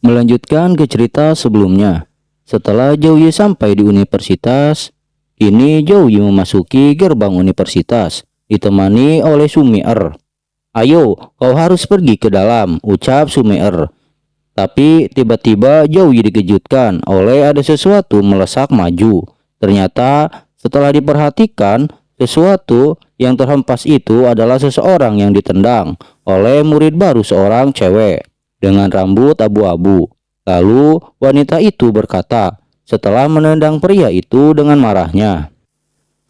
Melanjutkan ke cerita sebelumnya, setelah Jouyi sampai di universitas, kini Jouyi memasuki gerbang universitas, ditemani oleh Sumeer. "Ayo, kau harus pergi ke dalam," ucap Sumeer. Tapi tiba-tiba Jouyi dikejutkan oleh ada sesuatu melesak maju. Ternyata setelah diperhatikan, sesuatu yang terhempas itu adalah seseorang yang ditendang oleh murid baru seorang cewek dengan rambut abu-abu. Lalu wanita itu berkata setelah menendang pria itu dengan marahnya,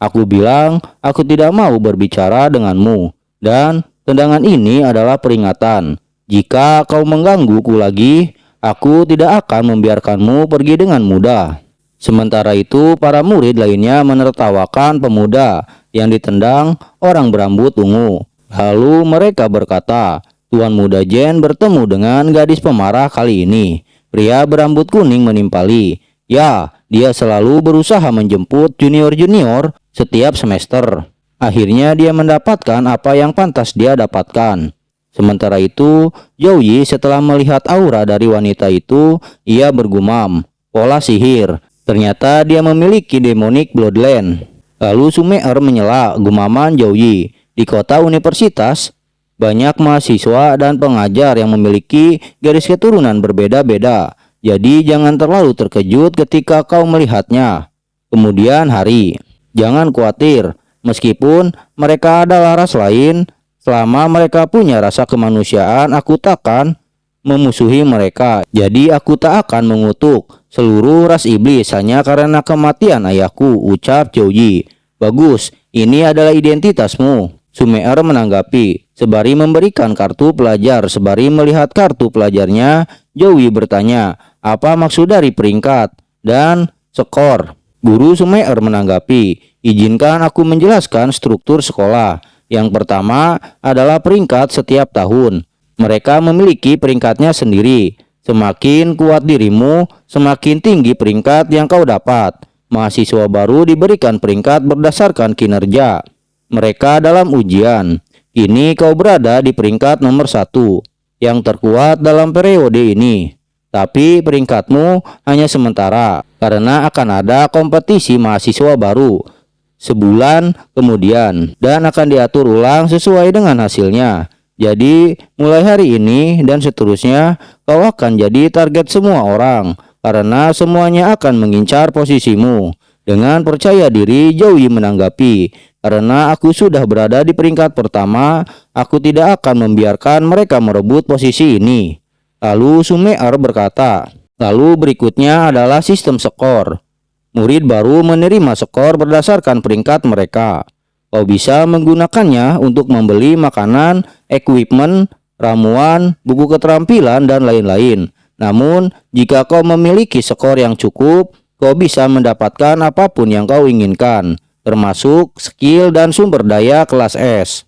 "Aku bilang aku tidak mau berbicara denganmu, dan tendangan ini adalah peringatan. Jika kau menggangguku lagi, aku tidak akan membiarkanmu pergi dengan mudah." Sementara itu para murid lainnya menertawakan pemuda yang ditendang orang berambut ungu. Lalu mereka berkata, "Tuan muda Jen bertemu dengan gadis pemarah kali ini." Pria berambut kuning menimpali, "Ya, dia selalu berusaha menjemput junior-junior setiap semester. Akhirnya dia mendapatkan apa yang pantas dia dapatkan." Sementara itu, Jouyi setelah melihat aura dari wanita itu, ia bergumam, "Pola sihir. Ternyata dia memiliki demonic bloodline." Lalu Sumeer menyela gumaman Jouyi. Di kota universitas, banyak mahasiswa dan pengajar yang memiliki garis keturunan berbeda-beda. Jadi jangan terlalu terkejut ketika kau melihatnya. Kemudian hari, jangan khawatir, meskipun mereka adalah ras lain, selama mereka punya rasa kemanusiaan, aku takkan memusuhi mereka. Jadi aku tak akan mengutuk seluruh ras iblis hanya karena kematian ayahku, ucap Jouyi. "Bagus, ini adalah identitasmu," Sumeer menanggapi, sembari memberikan kartu pelajar. Sembari melihat kartu pelajarnya, Jouyi bertanya, "Apa maksud dari peringkat dan skor?" Guru Sumeer menanggapi, "Izinkan aku menjelaskan struktur sekolah. Yang pertama adalah peringkat setiap tahun. Mereka memiliki peringkatnya sendiri. Semakin kuat dirimu, semakin tinggi peringkat yang kau dapat. Mahasiswa baru diberikan peringkat berdasarkan kinerja mereka dalam ujian. Kini kau berada di peringkat nomor 1, yang terkuat dalam periode ini. Tapi peringkatmu hanya sementara, karena akan ada kompetisi mahasiswa baru sebulan kemudian, dan akan diatur ulang sesuai dengan hasilnya. Jadi mulai hari ini dan seterusnya, kau akan jadi target semua orang, karena semuanya akan mengincar posisimu." Dengan percaya diri, Jouyi menanggapi, "Karena aku sudah berada di peringkat pertama, aku tidak akan membiarkan mereka merebut posisi ini." Lalu Sumeer berkata, "Lalu berikutnya adalah sistem skor. Murid baru menerima skor berdasarkan peringkat mereka. Kau bisa menggunakannya untuk membeli makanan, equipment, ramuan, buku keterampilan, dan lain-lain. Namun, jika kau memiliki skor yang cukup, kau bisa mendapatkan apapun yang kau inginkan, termasuk skill dan sumber daya kelas S."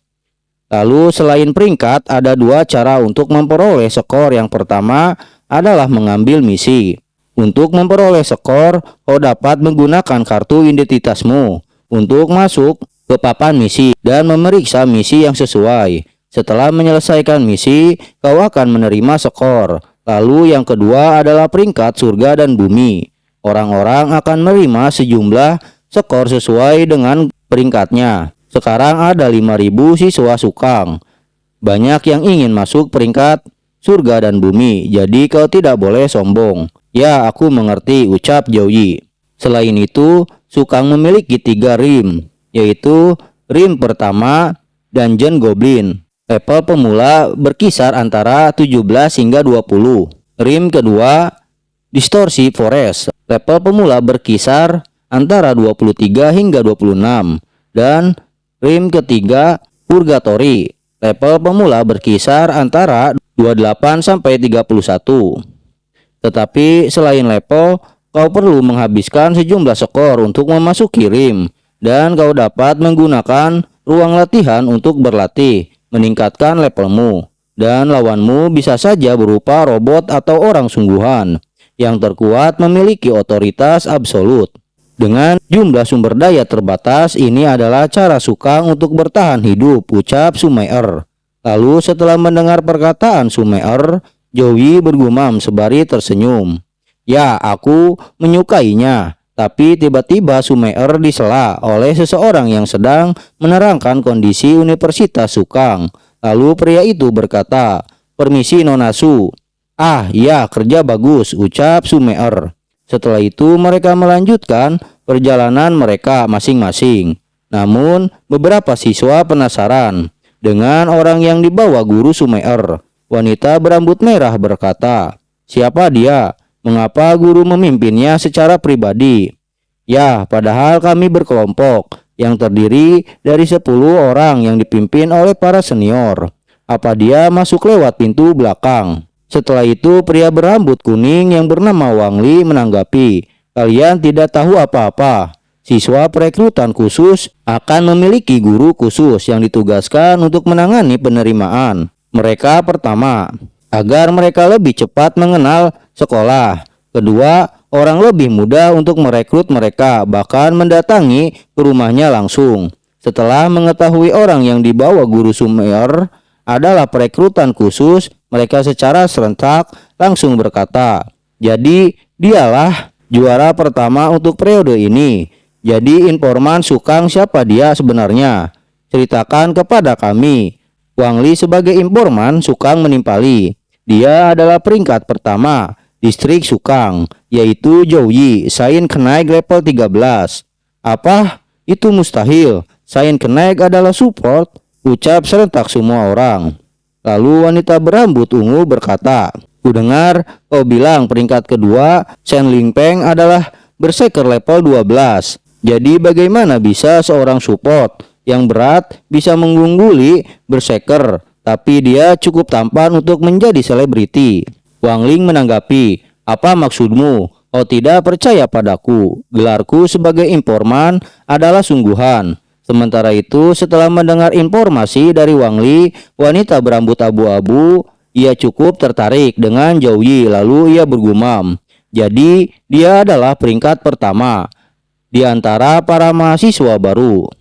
Lalu selain peringkat, ada dua cara untuk memperoleh skor. Yang pertama adalah mengambil misi. Untuk memperoleh skor, kau dapat menggunakan kartu identitasmu untuk masuk ke papan misi dan memeriksa misi yang sesuai. Setelah menyelesaikan misi, kau akan menerima skor. Lalu yang kedua adalah peringkat surga dan bumi. Orang-orang akan menerima sejumlah skor sesuai dengan peringkatnya. Sekarang ada 5.000 siswa Sukang. Banyak yang ingin masuk peringkat surga dan bumi, jadi kau tidak boleh sombong. "Ya, aku mengerti," ucap Jouyi. Selain itu, Sukang memiliki 3 rim, yaitu rim pertama Dungeon Goblin. Level pemula berkisar antara 17 hingga 20. Rim kedua Distorsi Forest. Level pemula berkisar antara 23 hingga 26. Dan rim ketiga Purgatory. Level pemula berkisar antara 28 sampai 31. Tetapi selain level, kau perlu menghabiskan sejumlah skor untuk memasuki rim, dan kau dapat menggunakan ruang latihan untuk berlatih, meningkatkan levelmu. Dan lawanmu bisa saja berupa robot atau orang sungguhan. Yang terkuat memiliki otoritas absolut. Dengan jumlah sumber daya terbatas, ini adalah cara Sukang untuk bertahan hidup, ucap Sumeer. Lalu setelah mendengar perkataan Sumeer, Zhou Yi bergumam sembari tersenyum. Ya, aku menyukainya. Tapi tiba-tiba Sume'er disela oleh seseorang yang sedang menerangkan kondisi Universitas Sukang. Lalu pria itu berkata, "Permisi Nona Su." "Ah, iya, kerja bagus," ucap Sume'er. Setelah itu mereka melanjutkan perjalanan mereka masing-masing. Namun beberapa siswa penasaran dengan orang yang dibawa guru Sume'er. Wanita berambut merah berkata, "Siapa dia? Mengapa guru memimpinnya secara pribadi?" "Ya, padahal kami berkelompok yang terdiri dari 10 orang yang dipimpin oleh para senior. Apa dia masuk lewat pintu belakang?" Setelah itu pria berambut kuning yang bernama Wang Li menanggapi, "Kalian tidak tahu apa-apa. Siswa perekrutan khusus akan memiliki guru khusus yang ditugaskan untuk menangani penerimaan mereka. Pertama, agar mereka lebih cepat mengenal sekolah. Kedua, orang lebih mudah untuk merekrut mereka, bahkan mendatangi ke rumahnya langsung. Setelah mengetahui orang yang dibawa guru Sume'er adalah perekrutan khusus, mereka secara serentak langsung berkata, 'Jadi dialah juara pertama untuk periode ini. Jadi informan Sukang siapa dia sebenarnya? Ceritakan kepada kami.' Wang Li sebagai informan Sukang menimpali. Dia adalah peringkat pertama distrik Sukang, yaitu Zhou Yi. Sains kenaik level 13. "Apa? Itu mustahil. Sains kenaik adalah support," ucap serentak semua orang. Lalu wanita berambut ungu berkata, "Ku dengar kau bilang peringkat kedua Shen Lingpeng adalah berserker level 12. Jadi bagaimana bisa seorang support yang berat bisa mengungguli berserker, tapi dia cukup tampan untuk menjadi selebriti?" Wang Ling menanggapi, "Apa maksudmu? Kau tidak percaya padaku? Gelarku sebagai informan adalah sungguhan." Sementara itu, setelah mendengar informasi dari Wang Li, wanita berambut abu-abu, ia cukup tertarik dengan Zhou Yi. Lalu ia bergumam, "Jadi dia adalah peringkat pertama di antara para mahasiswa baru."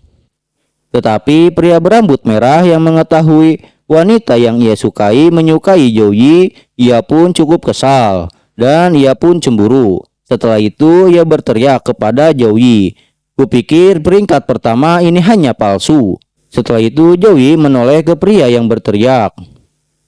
Tetapi pria berambut merah yang mengetahui wanita yang ia sukai menyukai Zhou Yi, ia pun cukup kesal dan ia pun cemburu. Setelah itu ia berteriak kepada Zhou Yi, "Kupikir peringkat pertama ini hanya palsu." Setelah itu Zhou Yi menoleh ke pria yang berteriak.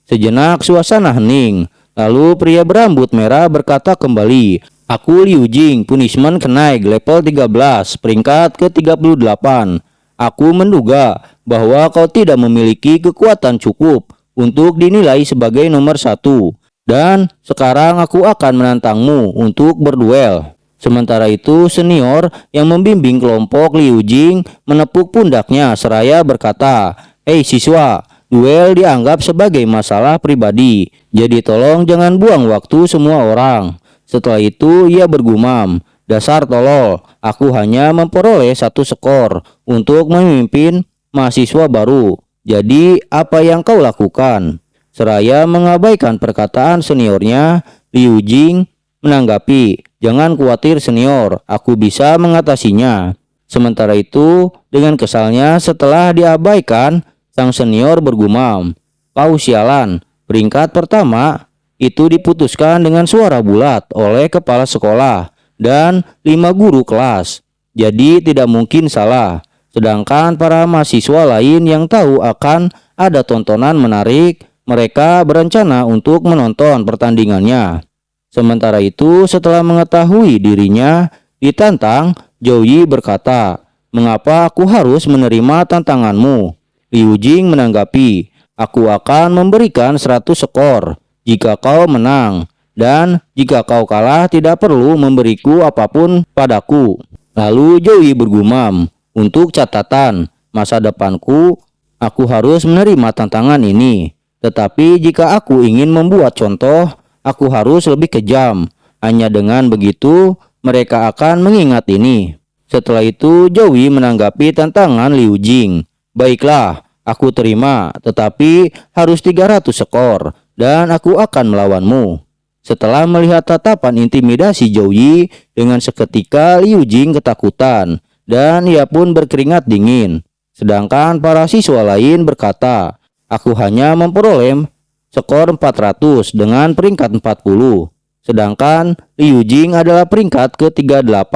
Sejenak suasana hening. Lalu pria berambut merah berkata kembali, "Aku Liu Jing, punishment kenaik level 13, peringkat ke-38. Aku menduga bahwa kau tidak memiliki kekuatan cukup untuk dinilai sebagai nomor 1. Dan sekarang aku akan menantangmu untuk berduel." Sementara itu senior yang membimbing kelompok Liu Jing menepuk pundaknya seraya berkata, "Hei siswa, duel dianggap sebagai masalah pribadi. Jadi tolong jangan buang waktu semua orang." Setelah itu ia bergumam, "Dasar tolol, aku hanya memperoleh 1 skor untuk memimpin mahasiswa baru. Jadi apa yang kau lakukan?" Seraya mengabaikan perkataan seniornya, Liu Jing menanggapi, "Jangan khawatir senior, aku bisa mengatasinya." Sementara itu dengan kesalnya setelah diabaikan, sang senior bergumam, "Kau sialan, peringkat pertama itu diputuskan dengan suara bulat oleh kepala sekolah dan 5 guru kelas. Jadi tidak mungkin salah. Sedangkan para mahasiswa lain yang tahu akan ada tontonan menarik, mereka berencana untuk menonton pertandingannya." Sementara itu setelah mengetahui dirinya ditantang, Zhou Yi berkata, "Mengapa aku harus menerima tantanganmu?" Liu Jing menanggapi, "Aku akan memberikan 100 skor jika kau menang, dan jika kau kalah tidak perlu memberiku apapun padaku." Lalu Zhou Yi bergumam, "Untuk catatan masa depanku, aku harus menerima tantangan ini. Tetapi jika aku ingin membuat contoh, aku harus lebih kejam. Hanya dengan begitu mereka akan mengingat ini." Setelah itu Zhou Yi menanggapi tantangan Liu Jing, "Baiklah, aku terima, tetapi harus 300 skor dan aku akan melawanmu." Setelah melihat tatapan intimidasi Zhou Yi, dengan seketika Liu Jing ketakutan dan ia pun berkeringat dingin. Sedangkan para siswa lain berkata, "Aku hanya memperoleh skor 400 dengan peringkat 40. Sedangkan Liu Jing adalah peringkat ke-38,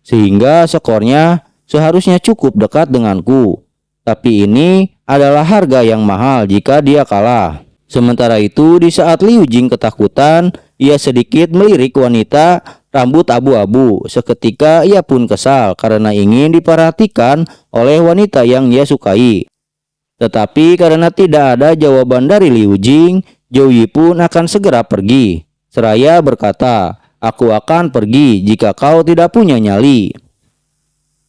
sehingga skornya seharusnya cukup dekat denganku. Tapi ini adalah harga yang mahal jika dia kalah. Sementara itu, di saat Liu Jing ketakutan, ia sedikit melirik wanita rambut abu-abu. Seketika ia pun kesal karena ingin diperhatikan oleh wanita yang ia sukai. Tetapi karena tidak ada jawaban dari Liu Jing, Zhou Yi pun akan segera pergi. Seraya berkata, "Aku akan pergi jika kau tidak punya nyali."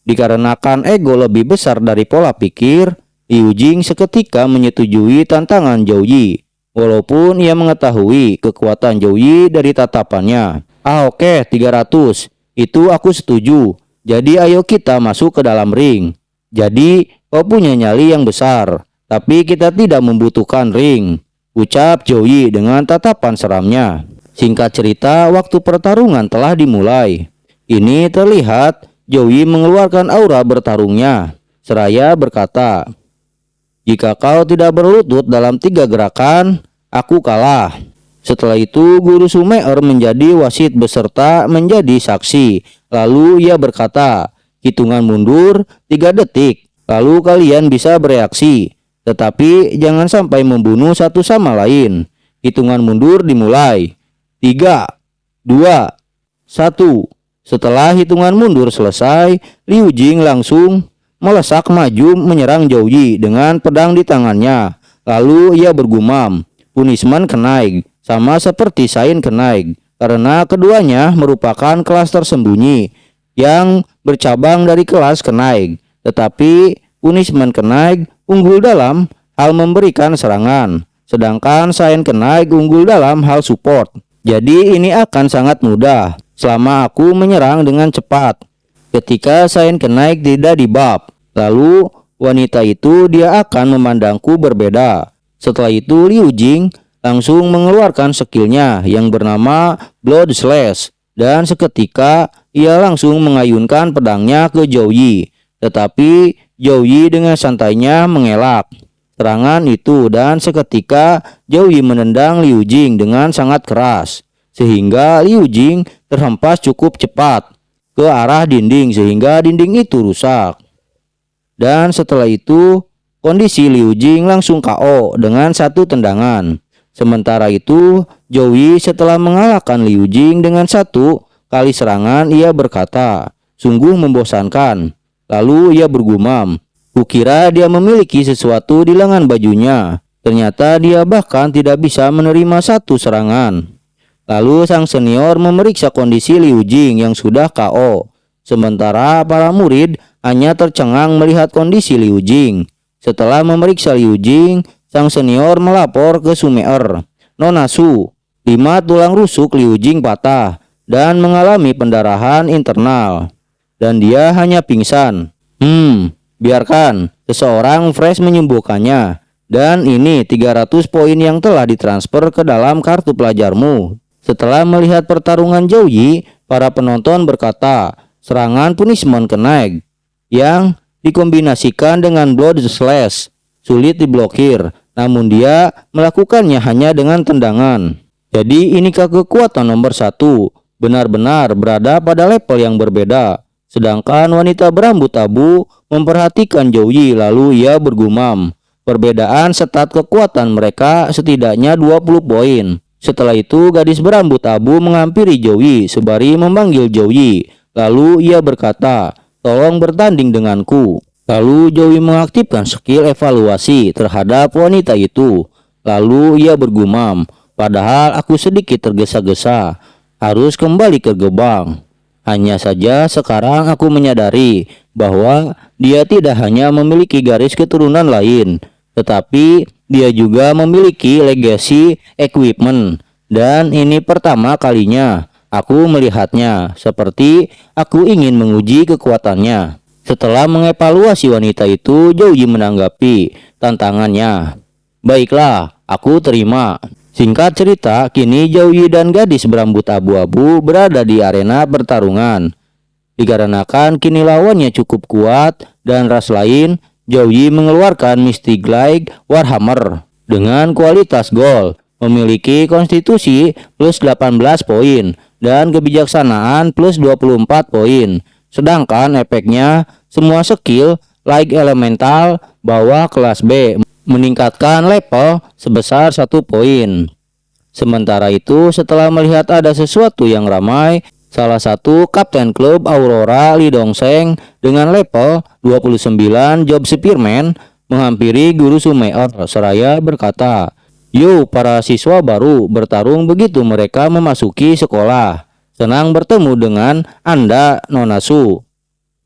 Dikarenakan ego lebih besar dari pola pikir, Liu Jing seketika menyetujui tantangan Zhou Yi. Walaupun ia mengetahui kekuatan Zhou Yi dari tatapannya. Oke, 300. Itu aku setuju. Jadi ayo kita masuk ke dalam ring. Jadi kau punya nyali yang besar, tapi kita tidak membutuhkan ring, ucap Zhou Yi dengan tatapan seramnya. Singkat cerita, waktu pertarungan telah dimulai. Ini terlihat Zhou Yi mengeluarkan aura bertarungnya, seraya berkata, "Jika kau tidak berlutut dalam 3 gerakan, aku kalah." Setelah itu, Guru Sumeer menjadi wasit beserta menjadi saksi. Lalu ia berkata, "Hitungan mundur 3 detik, lalu kalian bisa bereaksi. Tetapi jangan sampai membunuh satu sama lain. Hitungan mundur dimulai. 3, 2, 1. Setelah hitungan mundur selesai, Liu Jing langsung melesak maju menyerang Zhou Yi dengan pedang di tangannya. Lalu ia bergumam, "Punishment kenaik, sama seperti Sain kenaik." Karena keduanya merupakan kelas tersembunyi yang bercabang dari kelas kenaik. Tetapi punishment kenaik unggul dalam hal memberikan serangan, sedangkan Sain kenaik unggul dalam hal support. Jadi ini akan sangat mudah selama aku menyerang dengan cepat. Ketika Sain kenaik tidak dibuff, lalu wanita itu dia akan memandangku berbeda. Setelah itu Liu Jing langsung mengeluarkan skillnya yang bernama Blood Slash, dan seketika ia langsung mengayunkan pedangnya ke Zhou Yi. Tetapi Zhou Yi dengan santainya mengelak serangan itu, dan seketika Zhou Yi menendang Liu Jing dengan sangat keras, sehingga Liu Jing terhempas cukup cepat ke arah dinding sehingga dinding itu rusak. Dan setelah itu kondisi Liu Jing langsung KO dengan 1 tendangan. Sementara itu Zhou Yi setelah mengalahkan Liu Jing dengan 1 kali serangan, ia berkata, "Sungguh membosankan." Lalu ia bergumam, "Kukira dia memiliki sesuatu di lengan bajunya. Ternyata dia bahkan tidak bisa menerima 1 serangan." Lalu sang senior memeriksa kondisi Liu Jing yang sudah KO. Sementara para murid hanya tercengang melihat kondisi Liu Jing. Setelah memeriksa Liu Jing, sang senior melapor ke Sumeer. "Nona Su, 5 tulang rusuk Liu Jing patah dan mengalami pendarahan internal, dan dia hanya pingsan. Biarkan seseorang fresh menyembuhkannya. Dan ini 300 poin yang telah ditransfer ke dalam kartu pelajarmu." Setelah melihat pertarungan Zhou Yi, para penonton berkata, serangan punishment kenaik yang dikombinasikan dengan Blood Slash sulit diblokir, namun dia melakukannya hanya dengan tendangan. Jadi inikah kekuatan nomor 1 benar-benar berada pada level yang berbeda. Sedangkan wanita berambut abu memperhatikan Zhou Yi, lalu ia bergumam, perbedaan stat kekuatan mereka setidaknya 20 poin. Setelah itu gadis berambut abu menghampiri Zhou Yi sembari memanggil Zhou Yi. Lalu ia berkata, "Tolong bertanding denganku." Lalu Zhou Yi mengaktifkan skill evaluasi terhadap wanita itu. Lalu ia bergumam, "Padahal aku sedikit tergesa-gesa, harus kembali ke gerbang. Hanya saja sekarang aku menyadari bahwa dia tidak hanya memiliki garis keturunan lain, tetapi dia juga memiliki legacy equipment. Dan ini pertama kalinya aku melihatnya, seperti aku ingin menguji kekuatannya." Setelah mengevaluasi wanita itu, Zhou Yi menanggapi tantangannya. "Baiklah, aku terima." Singkat cerita, kini Zhou Yi dan gadis berambut abu-abu berada di arena pertarungan. Dikarenakan kini lawannya cukup kuat dan ras lain, Zhou Yi mengeluarkan Mystic Glaive Warhammer dengan kualitas gold, memiliki konstitusi plus 18 poin, dan kebijaksanaan plus 24 poin. Sedangkan efeknya, semua skill like elemental bawah kelas B meningkatkan level sebesar 1 poin. Sementara itu, setelah melihat ada sesuatu yang ramai, salah satu kapten klub Aurora Lee Dongseng dengan level 29 Job Spearman menghampiri guru Sumeer seraya berkata, "Yo, para siswa baru bertarung begitu mereka memasuki sekolah. Senang bertemu dengan Anda, Nona Su.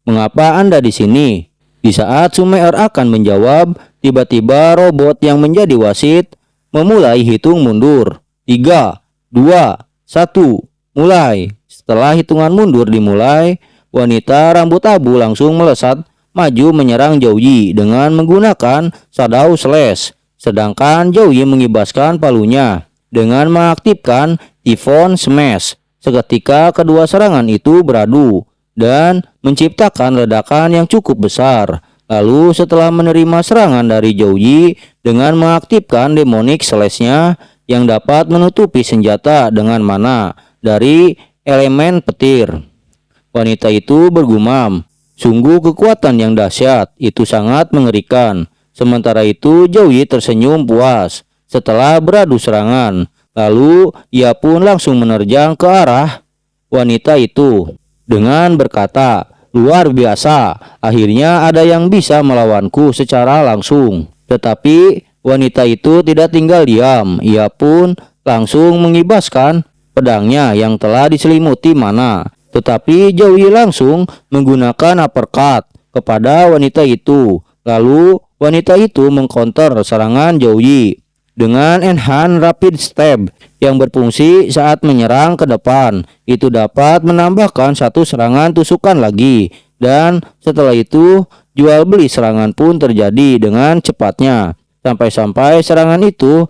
Mengapa Anda di sini?" Di saat Sumeer akan menjawab, tiba-tiba robot yang menjadi wasit memulai hitung mundur. 3, 2, 1, mulai. Setelah hitungan mundur dimulai, wanita rambut abu langsung melesat maju menyerang Zhou Yi dengan menggunakan Shadow Slash. Sedangkan Zhou Yi mengibaskan palunya dengan mengaktifkan Typhon Smash. Seketika kedua serangan itu beradu dan menciptakan ledakan yang cukup besar. Lalu setelah menerima serangan dari Zhou Yi dengan mengaktifkan Demonic Slash-nya yang dapat menutupi senjata dengan mana dari elemen petir, wanita itu bergumam, "Sungguh kekuatan yang dahsyat, itu sangat mengerikan." Sementara itu Zhou Yi tersenyum puas setelah beradu serangan. Lalu ia pun langsung menerjang ke arah wanita itu dengan berkata, "Luar biasa, akhirnya ada yang bisa melawanku secara langsung." Tetapi wanita itu tidak tinggal diam, ia pun langsung mengibaskan pedangnya yang telah diselimuti mana. Tetapi Zhou Yi langsung menggunakan uppercut kepada wanita itu. Lalu wanita itu mengcounter serangan Zhou Yi dengan Enhanced Rapid Step yang berfungsi saat menyerang ke depan. Itu dapat menambahkan 1 serangan tusukan lagi. Dan setelah itu jual beli serangan pun terjadi dengan cepatnya. Sampai-sampai serangan itu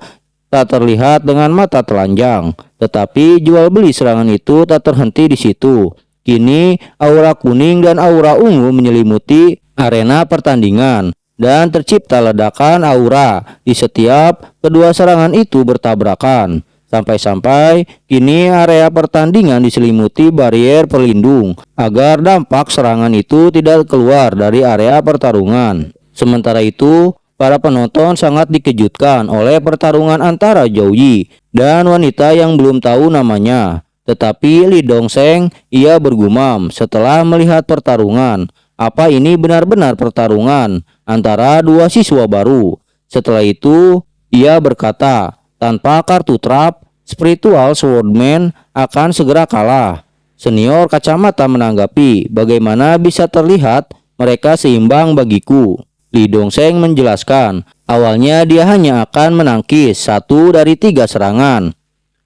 tak terlihat dengan mata telanjang. Tetapi jual beli serangan itu tak terhenti di situ. Kini aura kuning dan aura ungu menyelimuti arena pertandingan. Dan tercipta ledakan aura di setiap kedua serangan itu bertabrakan. Sampai-sampai kini area pertandingan diselimuti barrier pelindung agar dampak serangan itu tidak keluar dari area pertarungan. Sementara itu, para penonton sangat dikejutkan oleh pertarungan antara Zhou Yi dan wanita yang belum tahu namanya. Tetapi Lee Dongseng, ia bergumam setelah melihat pertarungan, "Apa ini benar-benar pertarungan antara dua siswa baru?" Setelah itu, ia berkata, "Tanpa kartu trap, Spiritual Swordman akan segera kalah." Senior kacamata menanggapi, "Bagaimana bisa terlihat mereka seimbang bagiku?" Lee Dongseng menjelaskan, awalnya dia hanya akan menangkis 1 dari 3 serangan.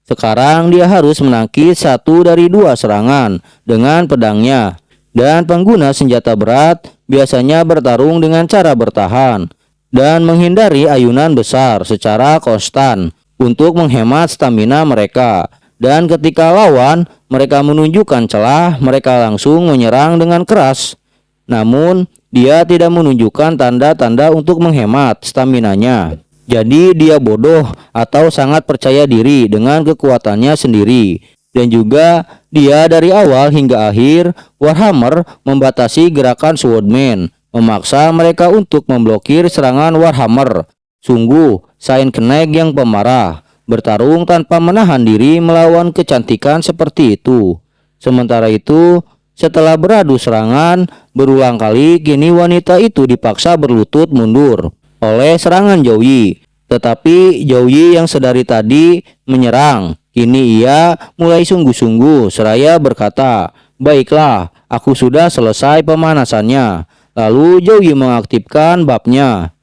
Sekarang dia harus menangkis 1 dari 2 serangan dengan pedangnya. Dan pengguna senjata berat biasanya bertarung dengan cara bertahan dan menghindari ayunan besar secara konstan untuk menghemat stamina mereka. Dan ketika lawan mereka menunjukkan celah, mereka langsung menyerang dengan keras. Namun dia tidak menunjukkan tanda-tanda untuk menghemat staminanya. Jadi dia bodoh atau sangat percaya diri dengan kekuatannya sendiri. Dan juga dia dari awal hingga akhir Warhammer membatasi gerakan Swordman, memaksa mereka untuk memblokir serangan Warhammer. Sungguh Saint Knecht yang pemarah, bertarung tanpa menahan diri melawan kecantikan seperti itu. Sementara itu, setelah beradu serangan berulang kali, kini wanita itu dipaksa berlutut mundur oleh serangan Zhou Yi. Tetapi Zhou Yi yang sedari tadi menyerang, kini ia mulai sungguh-sungguh seraya berkata, "Baiklah, aku sudah selesai pemanasannya." Lalu Zhou Yi mengaktifkan babnya,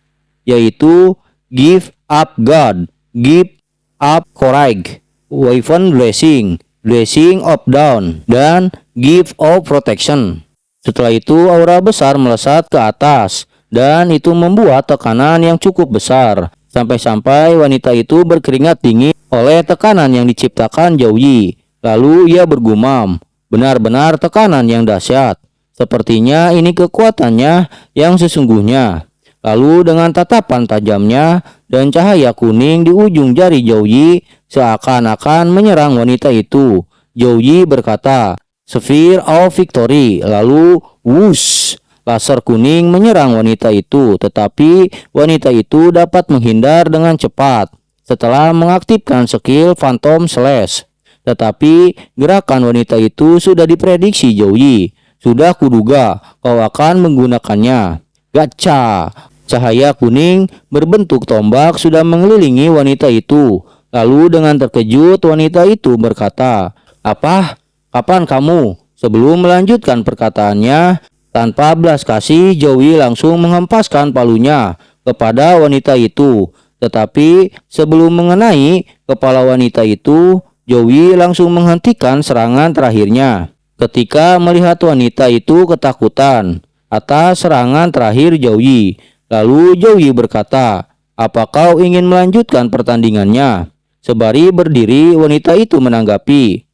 yaitu Give Up God, Give Up Courage, Wyvern Blessing, Blessing of Dawn, dan Give of Protection. Setelah itu aura besar melesat ke atas dan itu membuat tekanan yang cukup besar. Sampai-sampai wanita itu berkeringat dingin oleh tekanan yang diciptakan Zhou Yi. Lalu ia bergumam, "Benar-benar tekanan yang dahsyat. Sepertinya ini kekuatannya yang sesungguhnya." Lalu dengan tatapan tajamnya dan cahaya kuning di ujung jari Zhou Yi seakan-akan menyerang wanita itu. Zhou Yi berkata, "Sphere of Victory." Lalu, wush, laser kuning menyerang wanita itu, tetapi wanita itu dapat menghindar dengan cepat setelah mengaktifkan skill Phantom Slash. Tetapi gerakan wanita itu sudah diprediksi Zhou Yi. "Sudah kuduga kau akan menggunakannya." Gacha! Cahaya kuning berbentuk tombak sudah mengelilingi wanita itu. Lalu dengan terkejut wanita itu berkata, "Apa? Kapan kamu?" Sebelum melanjutkan perkataannya, tanpa belas kasih Zhou Yi langsung menghempaskan palunya kepada wanita itu. Tetapi sebelum mengenai kepala wanita itu, Zhou Yi langsung menghentikan serangan terakhirnya. Ketika melihat wanita itu ketakutan atas serangan terakhir Zhou Yi, lalu Zhou Yi berkata, "Apa kau ingin melanjutkan pertandingannya?" Sembari berdiri, wanita itu menanggapi,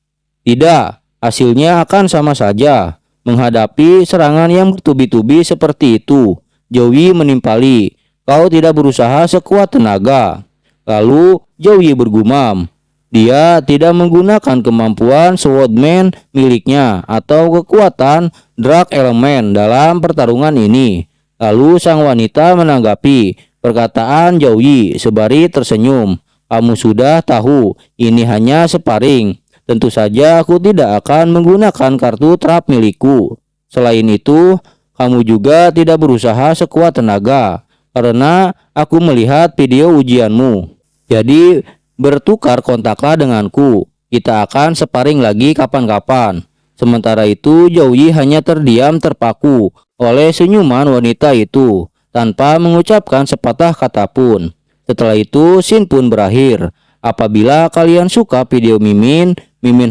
"Tidak, hasilnya akan sama saja." Menghadapi serangan yang bertubi-tubi seperti itu, Zhou Yi menimpali, "Kau tidak berusaha sekuat tenaga." Lalu Zhou Yi bergumam, dia tidak menggunakan kemampuan Swordman miliknya atau kekuatan Dark Element dalam pertarungan ini. Lalu sang wanita menanggapi perkataan Zhou Yi sembari tersenyum, "Kamu sudah tahu, ini hanya sparring. Tentu saja aku tidak akan menggunakan kartu trap milikku. Selain itu, kamu juga tidak berusaha sekuat tenaga, karena aku melihat video ujianmu. Jadi, bertukar kontaklah denganku. Kita akan sparring lagi kapan-kapan." Sementara itu, Zhou Yi hanya terdiam terpaku oleh senyuman wanita itu, tanpa mengucapkan sepatah kata pun. Setelah itu, scene pun berakhir. Apabila kalian suka video Mimin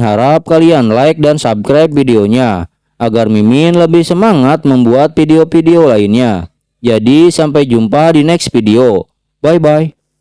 harap kalian like dan subscribe videonya, agar Mimin lebih semangat membuat video-video lainnya. Jadi sampai jumpa di next video. Bye bye.